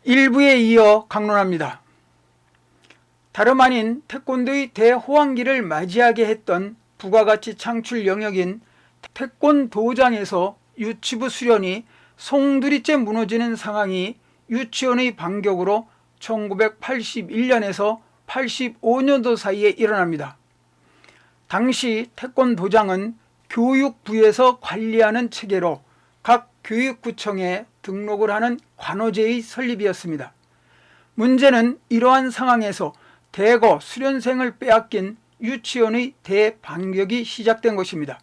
일부에 이어 강론합니다. 다름 아닌 태권도의 대호황기를 맞이하게 했던 부가가치 창출 영역인 태권도장에서 유치부 수련이 송두리째 무너지는 상황이 유치원의 반격으로 1981년에서 85년도 사이에 일어납니다. 당시 태권도장은 교육부에서 관리하는 체계로 각 교육구청에 등록을 하는 관호제의 설립이었습니다. 문제는 이러한 상황에서 대거 수련생을 빼앗긴 유치원의 대반격이 시작된 것입니다.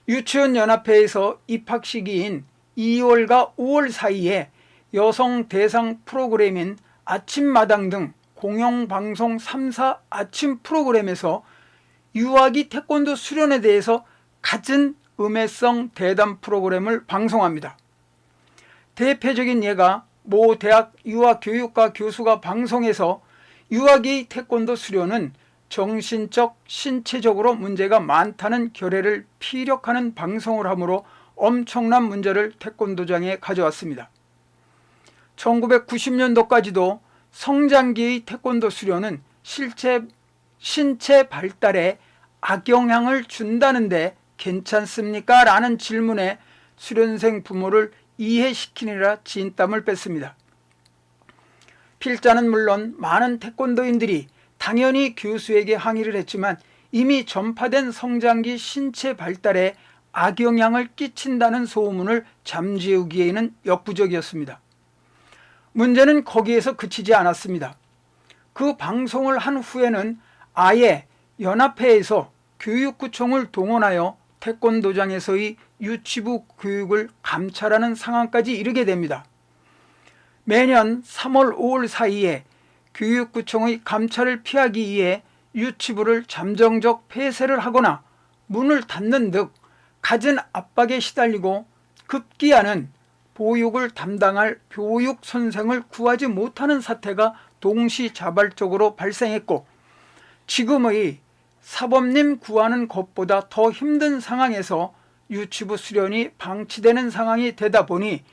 유치원연합회에서 입학 시기인 2월과 5월 사이에 여성 대상 프로그램인 아침마당 등 공영방송 3사 아침 프로그램에서 유아기 태권도 수련에 대해서 갖은 음해성 대담 프로그램을 방송합니다. 대표적인 예가 모 대학 유아교육과 교수가 방송에서 유아기 태권도 수련은 정신적, 신체적으로 문제가 많다는 결의를 피력하는 방송을 하므로 엄청난 문제를 태권도장에 가져왔습니다. 1990년도까지도 성장기의 태권도 수련은 신체 발달에 악영향을 준다는데 괜찮습니까? 라는 질문에 수련생 부모를 이해시키느라 진땀을 뺐습니다. 필자는 물론 많은 태권도인들이 당연히 교수에게 항의를 했지만 이미 전파된 성장기 신체 발달에 악영향을 끼친다는 소문을 잠재우기에는 역부족이었습니다. 문제는 거기에서 그치지 않았습니다. 그 방송을 한 후에는 아예 연합회에서 교육구청을 동원하여 태권도장에서의 유치부 교육을 감찰하는 상황까지 이르게 됩니다. 매년 3월, 5월 사이에 교육구청의 감찰을 피하기 위해 유치부를 잠정적 폐쇄를 하거나 문을 닫는 등 갖은 압박에 시달리고 급기야는 보육을 담당할 교육 선생을 구하지 못하는 사태가 동시자발적으로 발생했고, 지금의 사범님 구하는 것보다 더 힘든 상황에서 유치부 수련이 방치되는 상황이 되다 보니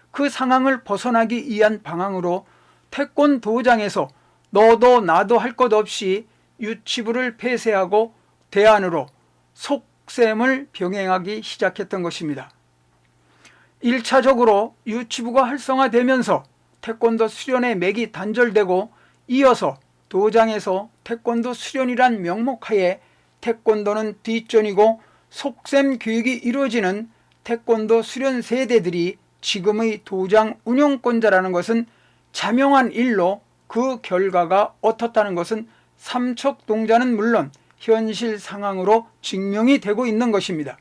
그 상황을 벗어나기 위한 방향으로 태권도장에서 너도 나도 할 것 없이 유치부를 폐쇄하고 대안으로 속셈을 병행하기 시작했던 것입니다. 1차적으로 유치부가 활성화되면서 태권도 수련의 맥이 단절되고, 이어서 도장에서 태권도 수련이란 명목하에 태권도는 뒷전이고 속셈 교육이 이루어지는 태권도 수련 세대들이 지금의 도장 운영권자라는 것은 자명한 일로, 그 결과가 어떻다는 것은 삼척동자는 물론 현실 상황으로 증명이 되고 있는 것입니다.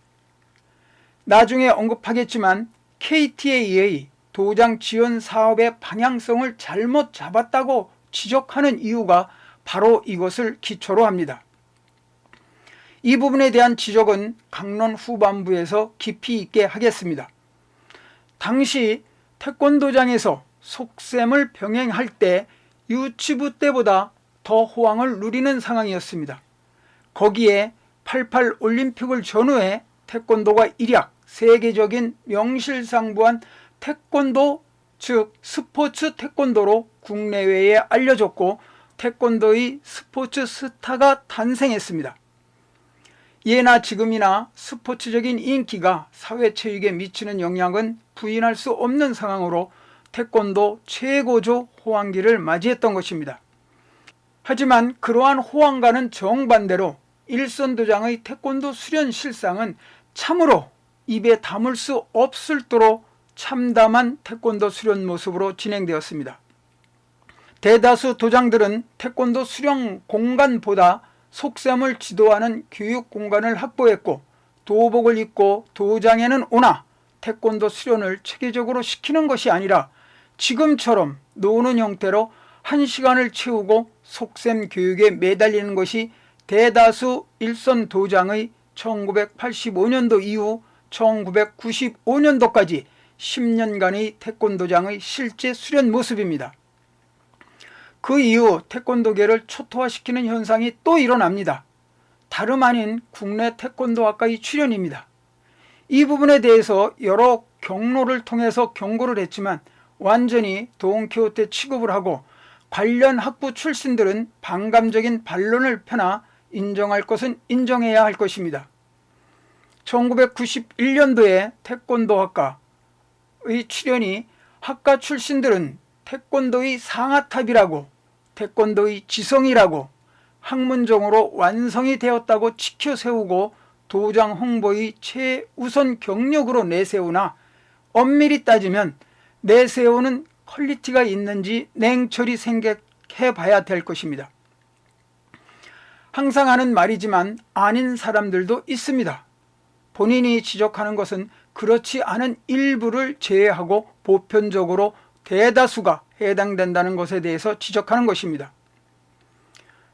나중에 언급하겠지만 KTA의 도장 지원 사업의 방향성을 잘못 잡았다고 지적하는 이유가 바로 이것을 기초로 합니다. 이 부분에 대한 지적은 강론 후반부에서 깊이 있게 하겠습니다. 당시 태권도장에서 속셈을 병행할 때 유치부 때보다 더 호황을 누리는 상황이었습니다. 거기에 88 올림픽을 전후해 태권도가 일약 세계적인 명실상부한 태권도, 즉 스포츠 태권도로 국내외에 알려졌고 태권도의 스포츠 스타가 탄생했습니다. 예나 지금이나 스포츠적인 인기가 사회체육에 미치는 영향은 부인할 수 없는 상황으로 태권도 최고조 호황기를 맞이했던 것입니다. 하지만 그러한 호황과는 정반대로 일선도장의 태권도 수련 실상은 참으로 입에 담을 수 없을도록 참담한 태권도 수련 모습으로 진행되었습니다. 대다수 도장들은 태권도 수련 공간보다 속셈을 지도하는 교육 공간을 확보했고, 도복을 입고 도장에는 오나 태권도 수련을 체계적으로 시키는 것이 아니라 지금처럼 노는 형태로 1시간을 채우고 속셈 교육에 매달리는 것이 대다수 일선 도장의 1985년도 이후 1995년도까지 10년간의 태권도장의 실제 수련 모습입니다. 그 이후 태권도계를 초토화시키는 현상이 또 일어납니다. 다름 아닌 국내 태권도학과의 출현입니다. 이 부분에 대해서 여러 경로를 통해서 경고를 했지만 완전히 돈키호테 취급을 하고 관련 학부 출신들은 반감적인 반론을 펴나 인정할 것은 인정해야 할 것입니다. 1991년도에 태권도 학과의 출연이 학과 출신들은 태권도의 상아탑이라고, 태권도의 지성이라고, 학문적으로 완성이 되었다고 지켜세우고 도장 홍보의 최우선 경력으로 내세우나 엄밀히 따지면 내세우는 퀄리티가 있는지 냉철히 생각해 봐야 될 것입니다. 항상 하는 말이지만 아닌 사람들도 있습니다. 본인이 지적하는 것은 그렇지 않은 일부를 제외하고 보편적으로 대다수가 해당된다는 것에 대해서 지적하는 것입니다.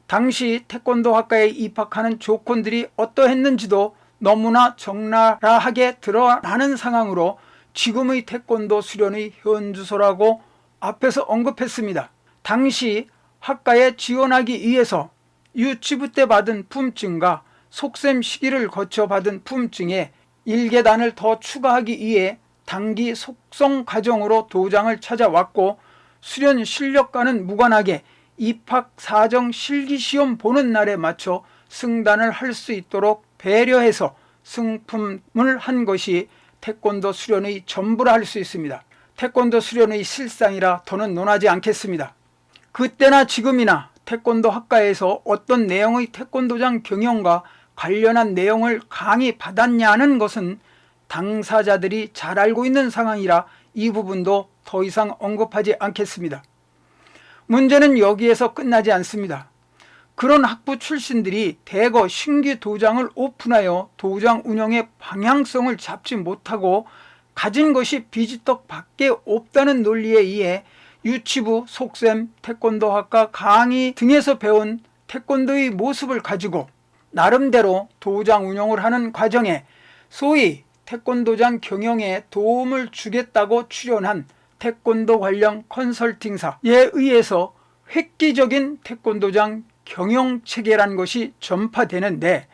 당시 태권도 학과에 입학하는 조건들이 어떠했는지도 너무나 적나라하게 드러나는 상황으로 지금의 태권도 수련의 현주소라고 앞에서 언급했습니다. 당시 학과에 지원하기 위해서 유치부 때 받은 품증과 속셈 시기를 거쳐 받은 품증에 1계단을 더 추가하기 위해 단기 속성 과정으로 도장을 찾아왔고 수련 실력과는 무관하게 입학 사정 실기시험 보는 날에 맞춰 승단을 할 수 있도록 배려해서 승품을 한 것이 태권도 수련의 전부라 할 수 있습니다. 태권도 수련의 실상이라 더는 논하지 않겠습니다. 그때나 지금이나 태권도 학과에서 어떤 내용의 태권도장 경영과 관련한 내용을 강의받았냐는 것은 당사자들이 잘 알고 있는 상황이라 이 부분도 더 이상 언급하지 않겠습니다. 문제는 여기에서 끝나지 않습니다. 그런 학부 출신들이 대거 신규 도장을 오픈하여 도장 운영의 방향성을 잡지 못하고 가진 것이 비지떡밖에 없다는 논리에 의해 유치부, 속셈, 태권도학과 강의 등에서 배운 태권도의 모습을 가지고 나름대로 도장 운영을 하는 과정에 소위 태권도장 경영에 도움을 주겠다고 출연한 태권도 관련 컨설팅사에 의해서 획기적인 태권도장 경영체계라는 것이 전파되는데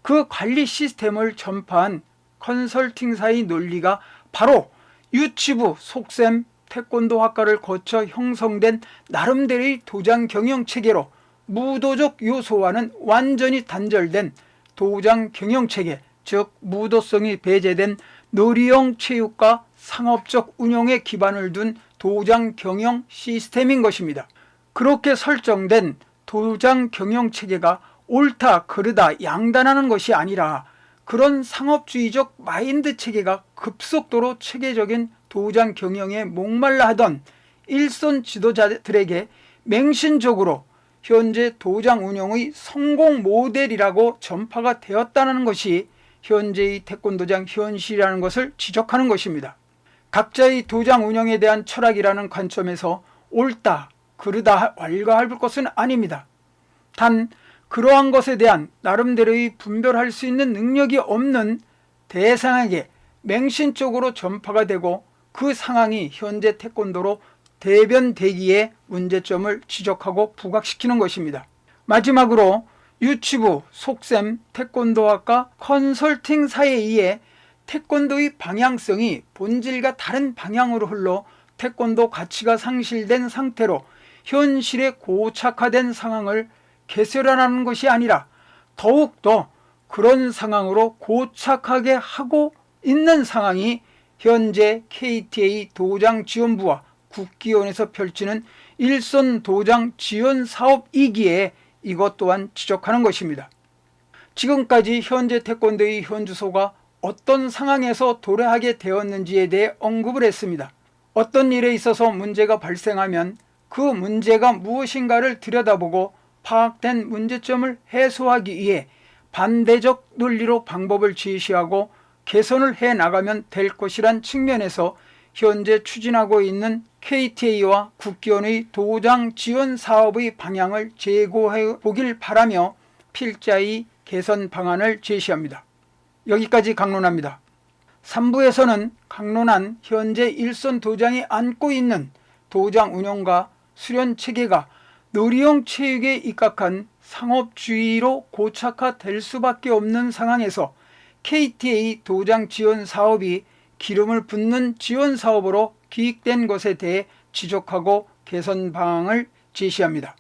그 관리 시스템을 전파한 컨설팅사의 논리가 바로 유치부, 속셈, 태권도학과를 거쳐 형성된 나름대로의 도장 경영체계로 무도적 요소와는 완전히 단절된 도장 경영체계, 즉 무도성이 배제된 놀이용 체육과 상업적 운영에 기반을 둔 도장 경영 시스템인 것입니다. 그렇게 설정된 도장 경영 체계가 옳다 그르다 양단하는 것이 아니라 그런 상업주의적 마인드 체계가 급속도로 체계적인 도장 경영에 목말라 하던 일선 지도자들에게 맹신적으로 현재 도장 운영의 성공 모델이라고 전파가 되었다는 것이 현재의 태권도장 현실이라는 것을 지적하는 것입니다. 각자의 도장 운영에 대한 철학이라는 관점에서 옳다, 그르다 왈가할 것은 아닙니다. 단 그러한 것에 대한 나름대로의 분별할 수 있는 능력이 없는 대상에게 맹신적으로 전파가 되고 그 상황이 현재 태권도로 대변되기에 문제점을 지적하고 부각시키는 것입니다. 마지막으로 유치부, 속셈, 태권도학과 컨설팅사에 의해 태권도의 방향성이 본질과 다른 방향으로 흘러 태권도 가치가 상실된 상태로 현실에 고착화된 상황을 개설하는 것이 아니라 더욱더 그런 상황으로 고착하게 하고 있는 상황이 현재 KTA 도장지원부와 국기원에서 펼치는 일선 도장 지원 사업이기에 이것 또한 지적하는 것입니다. 지금까지 현재 태권도의 현주소가 어떤 상황에서 도래하게 되었는지에 대해 언급을 했습니다. 어떤 일에 있어서 문제가 발생하면 그 문제가 무엇인가를 들여다보고 파악된 문제점을 해소하기 위해 반대적 논리로 방법을 제시하고 개선을 해 나가면 될 것이란 측면에서 현재 추진하고 있는 KTA와 국기원의 도장 지원 사업의 방향을 재고해 보길 바라며 필자의 개선 방안을 제시합니다. 여기까지 강론합니다. 3부에서는 강론한 현재 일선 도장이 안고 있는 도장 운영과 수련 체계가 놀이용 체육에 입각한 상업주의로 고착화될 수밖에 없는 상황에서 KTA 도장 지원 사업이 기름을 붓는 지원 사업으로 기획된 것에 대해 지적하고 개선 방안을 제시합니다.